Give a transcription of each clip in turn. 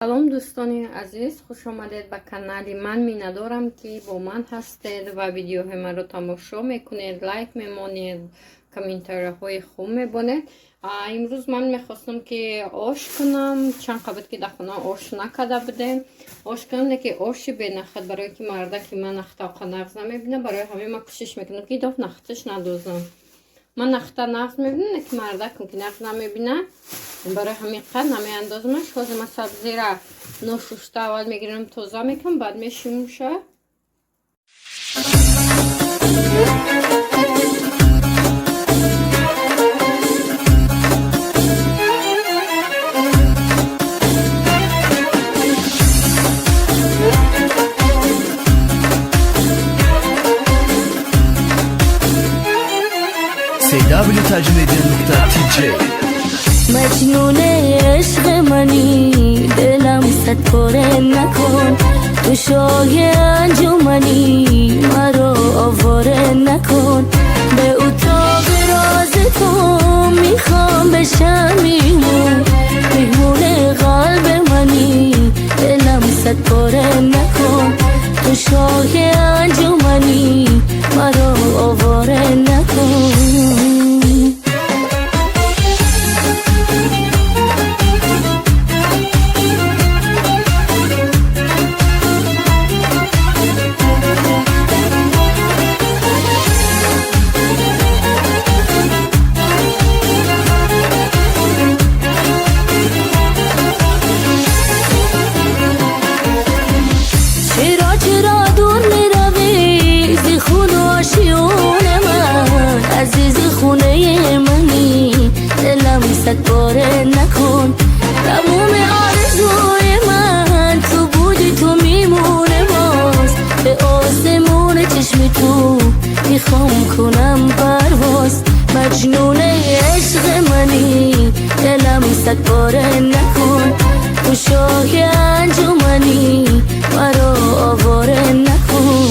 سلام دوستان عزیز، خوش آمدید به کانال من. میندارم که با من هستید و ویدیوهای من رو تماشا میکنید، لایک میمونید، کامنت‌های خوب میبونید. امروز من میخواستم که آش کنم. چند قبل که در خونه آش نکرده بودیم، آش کنم که آشی به نخت، برای که مرده که من نخت نغز نمیبینه، برای همه من کوشش میکنم که داف نختش ندوزم. من نخت نغز میبینم که مرده که نغز نمیبینه، برای همین قد نمی اندازمش. حاضر سبزی را نوششته اول میگیرم، توزه میکنم، بعد میشومشه. cwtajmedia.tj مجنون عشق منی، دلم صد پاره نکن. تو شاه انجمنی، مرا آواره نکن. به اتاق راز تو میخوام بشم میمون قلب منی، دلم صد پاره نکن. تو شاه انجمنی، مرا آواره نکن. چرا دور میروی زی خون و آشیون من، عزیز خونه منی، دلم صد پاره نکن. تموم آرزوی من تو بودی، تو میمونه باز. به آسمون چشم تو میخوام کنم پرواز. مجنون عشق منی، دلم صد پاره نکن. تو شاه انجمنی، مرا آواره نکن.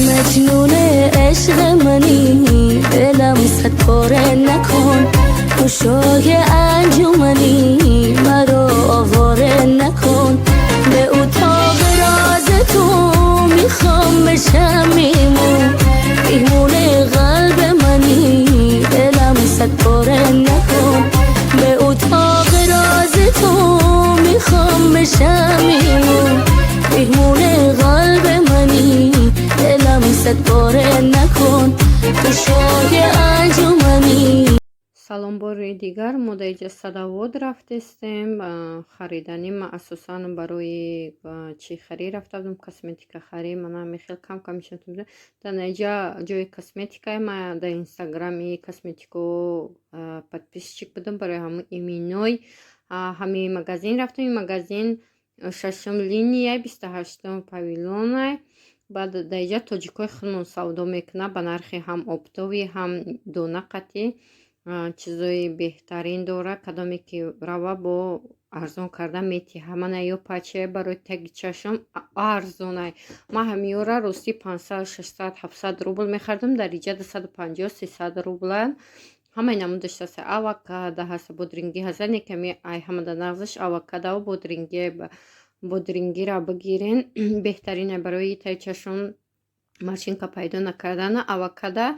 مجنون عشق منی، دلم صد پاره نکن. تو شاه انجمنی، مرا آواره نکن. به اتاق راز تو میخوام بشم میمون قلب منی، دلم صد پاره نکن. به اتاق راز تو میخوام بشم میمون قلب منی، دلم صد پاره نکن. تو شاه انجمنی. سلام باری دیگر. ما در اینجا صداواد رفتیم خریدنی. من اساسا برای چی خرید رفته بودم، کسمتیکا خرید. من هم خیلی کم کمیشن تو بودم در اینجا جای کسمتیکا. من در اینستاگرامی کسمتیکو پادپیسچیک بودم برای همون ایمینوی. همین مگازین رفتم. این مگازین 6 لینیه 28 پاویلونه. بعد در اینجا توجیکای خیلی سودا میکنه به نرخ هم اپتوی هم دونقتی. چیزای بهترین داره، کدامی که روا با ارزون کرده میتی. همه یا پاچه برای تگ چشم ارزونه. ما همیورا روستی 500 600 700 روبل میخردم، در اینجا 250 300 روبل. همه نمودش هست. اوکادا هست، بودرینگی هست. کمی ای همه در نغزش اوکادا و بودرینگی را بگیرین. بهترینه برای تگ چشم. ماشینка پیدا نکردن اوکادا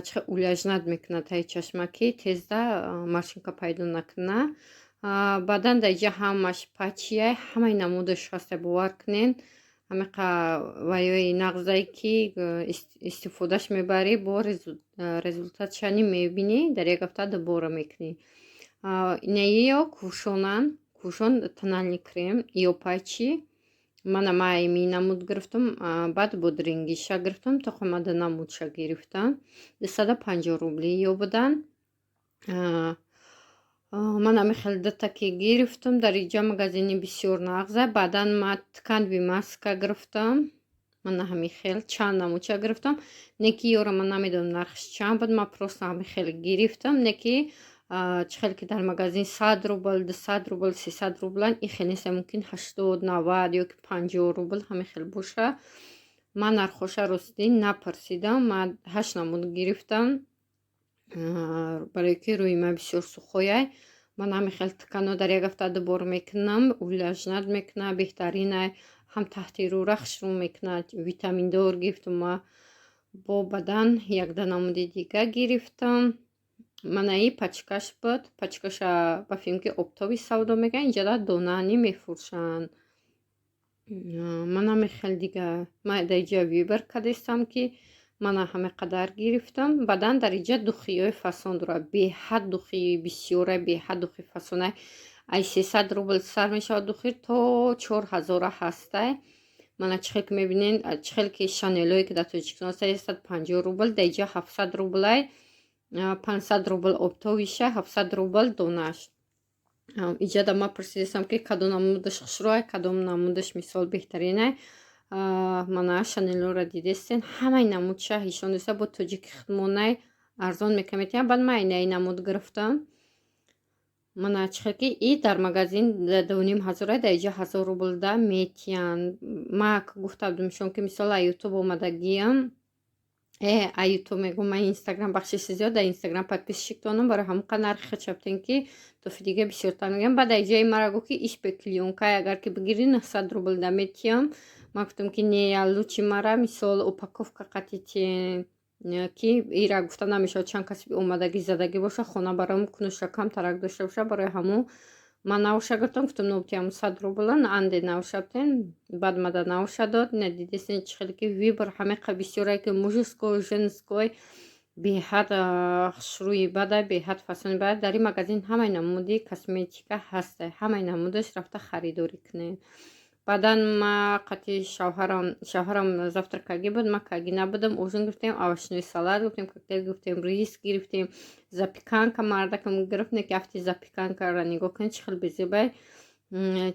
چه اولیجناد میکنه تای چشمکی تیزده ماشینка پیدا نکنه. بعدن در اینجا همش پاچیه، همه نمودش هست. باور کنین همه ویای نغزایی که استفادهش میبری با رزولتات شنی میبینی، در یک هفته دوباره میکنی. اینه یا کوشون تنالنی کریم یا پاچی. من می نمود گرفتم، بعد بودرینگیشا گرفتم، تخمه نمودشا گرفتم. 250 روبلی یا بودن. من خیلی دتکی گرفتم. در اینجا مگازینی بسیار نغزه. بعدا من تکاندوی ماسکا گرفتم. من همین خیلی چند نموچه گرفتم. نکی یورو من نمیدونم نرخش چند بود. من پروست همین خیلی گرفتم. نکی چخیل که در مغازین 100 روبل 200 روبل 300 روبلن. این خیلی نیست، ممکن 80 90 یا که 50 روبل همین خیلی باشه. من نرخوش راستی نپرسیدم. من 8 نمود گرفتم برای که روی من بسیار سوخویه. من همین خیلی تکنو در یک هفته دوباره میکنم. اولاجنت میکنه بهترینه. هم تحتی رو رخش رو میکنه. ویتامین دار گرفتم. ما با بدن یک نمود دیگه گرفتم. من ای پچکش بود. پچکش با فیلم که اپتابی سودا میگن. اینجا دونانی میفروشن. من همین خیلی دیگه من در اینجا ویبر کدیستم که من همه قدر گرفتم. بعدن در اینجا دوخی های فسان داره. به حد دوخی بسیاره. به حد دوخی فسانه. ای 300 روبل سر میشه دوخی تا 4000 هسته. من چخیل که میبینین چخیل که شانلوی که در توجیکستان 350 روبل در اینجا 700 روبل 500 روبل اپتاویشه 700 روبل دونش. اینجا در ما پرسیدم که کدوم نمودش خشروه کدوم نمودش مثال بهترینه. من شانلو را دیدستین همه نمودشه هیشون دیسته با توجیک خدمونه ارزان میکنم. بعد من این نمود گرفتم. من چخیل که ای در مغازین 2500 در اینجا 1000 روبل ده میتین. ما گفته بودمشون که مثال یوتیوب اومدگیم یوتیوب میگم من اینستاگرام بخشش زیاد در اینستاگرام подписчик دارم برای همون قنار خچبتن که تو دیگه بسیار تا میگم. بعد اینجا مرا گفت که ایش به کلیونکا اگر که بگیری 900 روبل ده میتیم. ما گفتم که نه لوچی مرا مثال اوپاکوفکا قطیتی که ایرا گفته نمیشه چند کسی اومدگی زدگی باشه خونه برام کنوش کم ترک داشته باشه. برای همون من نوشه گفتم گفتم نوبتیم 100 روبلن انده نوشتن. بعد مده نوشه داد ندیدستین چخیلی که ویبر همه بسیاره که موجسکو جنسکوی به حد شروعی بده به حد فسانی بده. در این مغازین همه نمودی کسمتیکا هسته. همه نمودش رفته خریداری کنه. بعدا ما قطعی شوهرم زفتر کاگی بود. ما کاگی نبودم. اوزن گفتیم آوشنوی سالاد گفتیم کوکتل گفتیم ریس گرفتیم запеканка мардакам грифт не кафти запеканка ра нигоҳ кунед чӣ хел безебай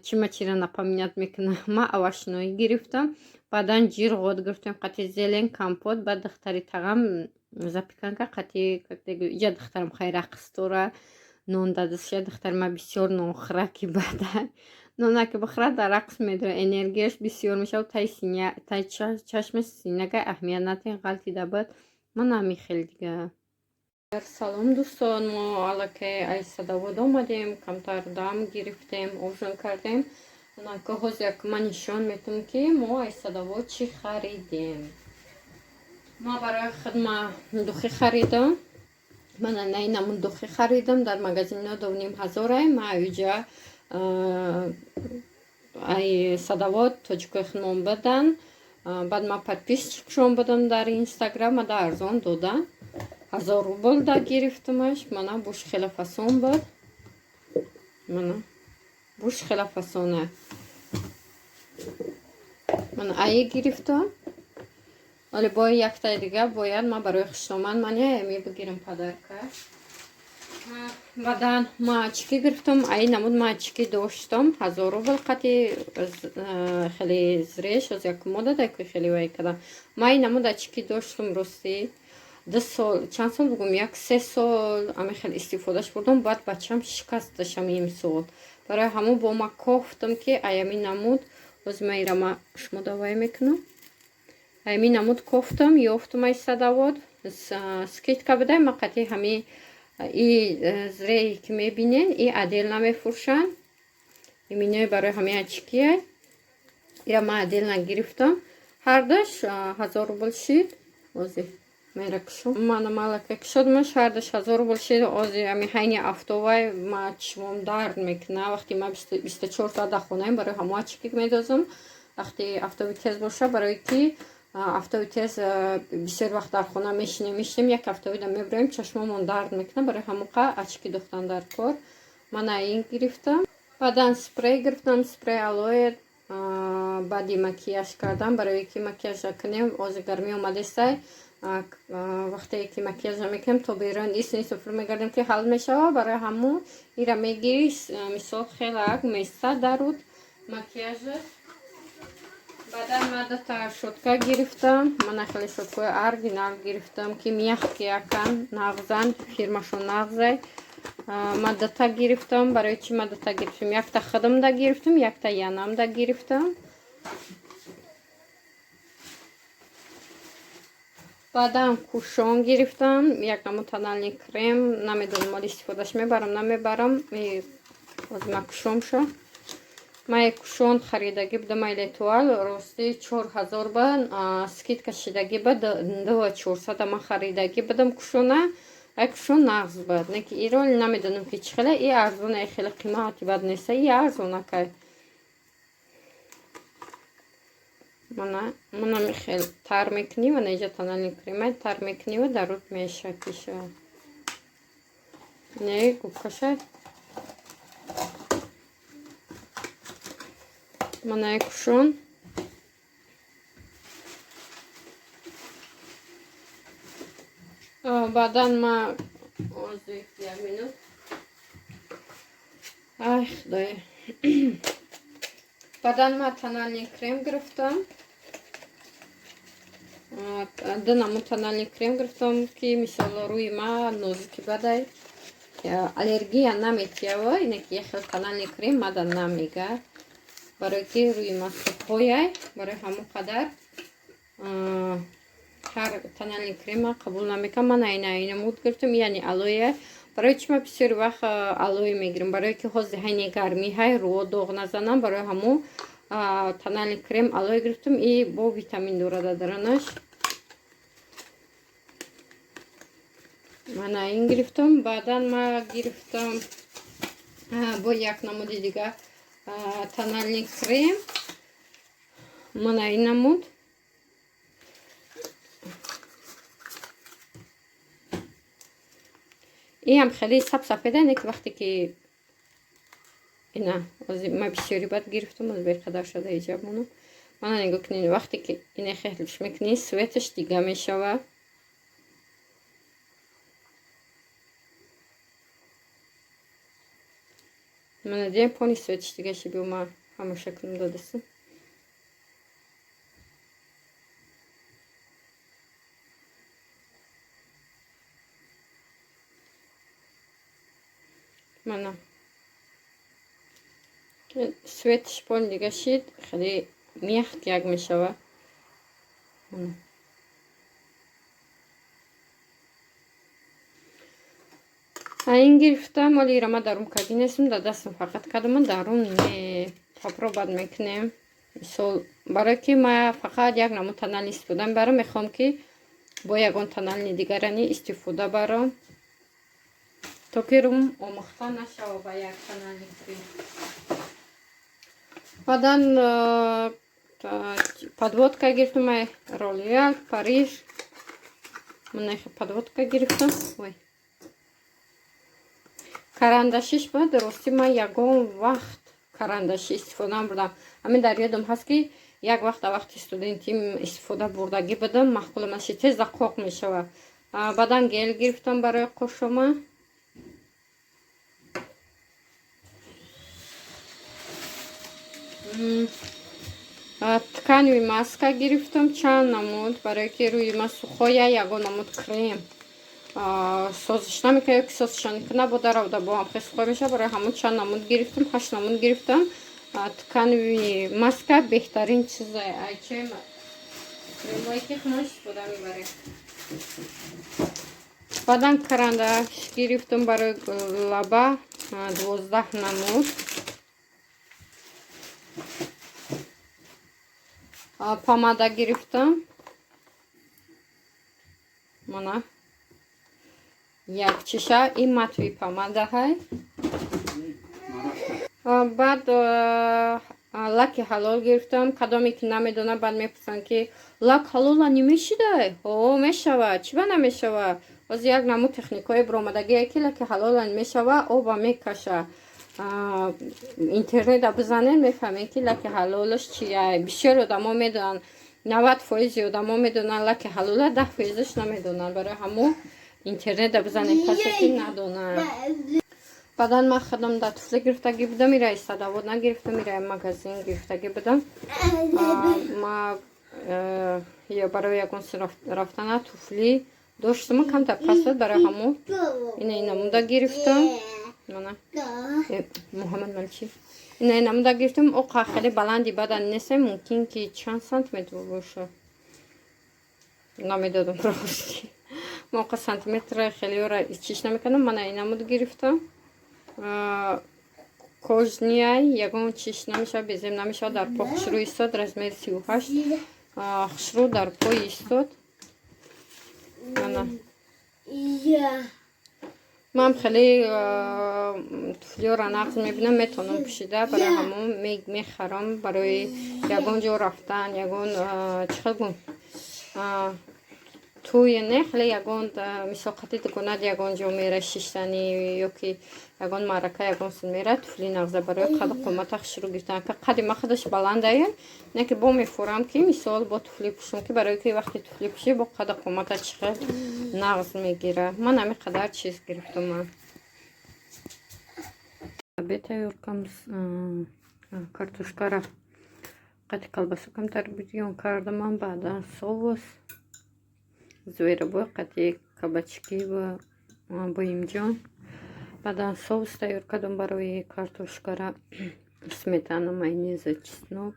чима чира напоминят мекунад. ма авашноӣ гирифтам. баъдан ҷир ғод гирифтем қатъи зелен компот. баъд духтари тағам запеканка қатъи иҷа духтарам хай рақс дора нон дадашия. духтари ма бисёр нонхӯраки бада нона ки бихӯрад дар рақс медора энергияш бисёр мешавад. тай чашми синага аҳамият натен ғалтида буд. ман ҳамин хел дига. салом дӯстон, мо аллакай аз садовод омадем. камтар дам гирифтем, овжон кардем. онака ҳозир як ман нишон метавонам ки мо аз садовод чӣ харидем. мо барои хидма духӣ харидам. ман ай намуд духӣ харидам дар магазино 2500. ма иҷа ай садовод тоҷикои хидмон будан. баъд ма подписчикшон будам дар инстаграм. мада арзон додан 1000 рубл да гирифтамаш. мана буш хела фасон буд. мана буш хела фасоне. мана ай гирифтам. вале бо якта дига бояд ма барои хушоманд ман ями бигирам падарка. баъдан ма ачки гирифтам. ай намуд ма ачки доштам 1000 рубл қати хели зреш аз як мода даки хели вай када. ма ай намуд ачки доштам рости 2 сол чанд сол бигум 1-3 сол ами хел истифодаш бурдам. баъд бачам шикаст дашам имсол. барои ҳамон бо ма кофтам ки аями намуд оз майра ма шумо давай мекунам. аями намуд кофтам ёфтам ай садовод скидка будай. ма қати ҳами и зреи ки мебинен и отдельно мефуршанд. иминои барои ҳами ачкия ира ма отдельно гирифтам. ҳардаш 1000 рубл шид. ози мера кушо мана малака кушодмаш ҳардаш 1000 рубл шид. ози ами ҳайни афтовай ма чишмом дард мекуна. вақти ма 24 соат дар хонаам барои ҳамо ачки медозам. вақти афтови тез боша барои ки афтови тез бисёр вақт дар хона мешинем як афтови да мебироем чашмомон дард мекуна. барои ҳамоқа ачки дохтан дар кор. мана ин гирифтам. баъдан спрей гирифтам. спрей алоэ баъди макияж кардам барои ки макияжа кунем. ози гармӣ омадестай вақте ки макияжа мекунем то берун исни суфр мегардем ки ҳал мешава. барои ҳамон ира мегири мисол хелак места даруд макияжа баъдан ман дута шутка гирифтам. Ман хеле шуткаи оригинал гирифтам ки мягкий якан нағзан, фирмашон нағзай. Ман дута гирифтам. Барои чӣ ман дута гирифтам? Якта худамда гирифтам, якта янамда гирифтам. баъдан кушон гирифтам, як намуд тональный крем, намедонам моли истифодаш мебарам, намебарам. Озма кушон шо. Ман кушон харидагӣ будам Летуал, рости 4000 ба скидка шидагӣ ба 2400 ман харидагӣ будам кушона. Ай кушон нағз буд. Неки иро намедонам ки чӣ хеле и арзона, хеле қимати бад неста, и арзонакай. Мана михел тар мекунива, неҷа тональный крем тар мекунива, дар руд мешакиша. Не губкашай. Мана кушон. Баъдан ма озик 1 минут. Ай худоя. баъдан ма тональный крем гирифтам. ду намуд тональный крем гирифтам ки мисоло рӯи ма нозуки бадай. Аллергия наметиява, инеки ехел тональный крем мада намега. Барои ки рӯи ма сухояй, барои ҳамон қадар ҳар тональный крема қабул намекам. Ман айна муд гирифтам, яъни алоя. барои чӣ ма бисёри вақт алоя мегирам? Барои ки ҳозир ҳайни гармӣ ҳай рӯо доғ назанам. Барои ҳамон тональный крем алоя гирифтам. И бо витамин дорада даранаш. Ман ин гирифтам. баъдан ма гирифтам бо як намуди дига тональный крем. Ман ин намуд. ин хеле сафеда, неки вақте ки ина ма бисёри бад гирифтам, аз беқадар шуда иҷаб моно. Мана нигоҳ кунед, вақте ки ина хелш мекунӣ, светаш дига мешава. Мана дем пони светаш дига шиби ма ҳамоша кунам додастам. мана светаш пони дига шид, хеле мягкий як мешава. ин гирифтам, моли ира ма дарун кади нестам, да дастам фақат кадам, дарун не попробат мекунем. Мисол барои ки ма фақат як намуд тональный истифода мебарам, мехоҳам ки бо ягон тональный дигарани истифода барам, то ки рум омӯхта нашава ба як тональный крем. баъдан подводка гирифтам, Roleal Париж. мана подводка гирифтам. карандашиш буд. Рости ман ягон вақт карандаши истифода набурдам. ҳамин дар ёдам ҳаст ки як вақта вақти студентим истифода бурдагӣ будам, маҳқуламаши тезда қоқ мешава. баъдан гел гирифтам барои қошома. тканеви маска гирифтам чанд намуд, барои ки рӯи ма сухоя. ягон намуд крем созиш намекунад, ки созишон набода равда бо ҳам хеле сухой мешава. барои ҳамон чанд намуд гирифтам, 8 намуд гирифтам. тканеви маска беҳтарин чизае. айчем кремое ки хмош бода мебарем. баъдан карандаш гирифтам барои лаба 12 намуд. помада гирифтам. мана як чиша, ин матови помада ҳай. баъд лаки ҳалол гирифтам. кадоме ки намедона баъд мепурсанд ки лак ҳалола немешидай? Мешава. чӣ ба намешава? ҳозир як намуд техникаи баромадагие ки лаки ҳалола немешава, оба мекаша. интернета бизанед мефаҳмед ки лаки ҳалолаш чия. бисёри одамо медонанд, 90% одамо медонанд лаки ҳалола, 10%аш намедонанд. барои ҳамон интернета бизанед, касе ки надонанд. баъдан ман худам дар туфли гирифтагӣ будам, ира садовод нагирифтам, ира магазин гирифтагӣ будам. Ма ё барои ягонси рафтана туфли доштам, камтар пастад барои ҳамон ина муда гирифтам. Мана Муҳаммад Малчи ина муда гирифтам. оқа хеле баланди бадан нестем, мумкин ки чанд сантиметр бошад, намедодам рости. Моқа сантиметр хелеёра чиш намекардам. Мана ина муда гирифтам. кожнияй ягон чиш намешавад, безем намешавад. Дар по хушрӯ истод, размери 38 хушрӯ дар пои истод. ман хеле туфлиёра нағз мебинам, метавонам пӯшида, барои ҳамон мехарам, барои ягон ҷо рафтан, ягон чихелгун туе не хеле ягон мисол қати дуконат ягон ҷо мера шиштани ё ки ягон маърака ягон сон мера туфли нағза барои қаду қомата хушрӯ гирифтан. қади ма худаш баландая, не ки бо мефурам ки мисол бо туфли пӯшам, ки барои ки вақти туфли пӯшӣ бо қаду қомата чихел нағз мегира. ман ҳами қадар чиз гирифтам. обед тайёр кам картошкара қати колбасу камтар бульён кардам, баъдан соус зверобой, қати кабачки ва боимҷон. баъдан соус тайёр кардам барои картошкара, сметана, майонеза, чеснок.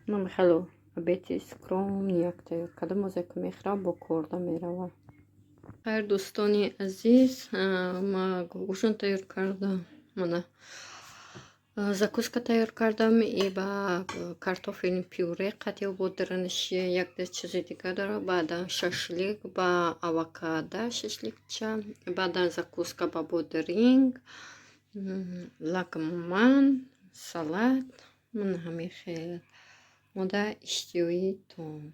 ман хело обеди скромнияк тайёр кардам, мозеки мехӯрам, бо корда меравад. хайр дӯстони азиз, ма гӯшон тайёр кардам, мана закуска тайёр кардам. и ба картофелин пюре, қати ободраниши, як даст чизи дигар дорам. баъдан шашлик ба авокадо, шашликча. баъдан закуска ба бодринг, лагман, салат. ман ҳамин хел мода иштиёитон.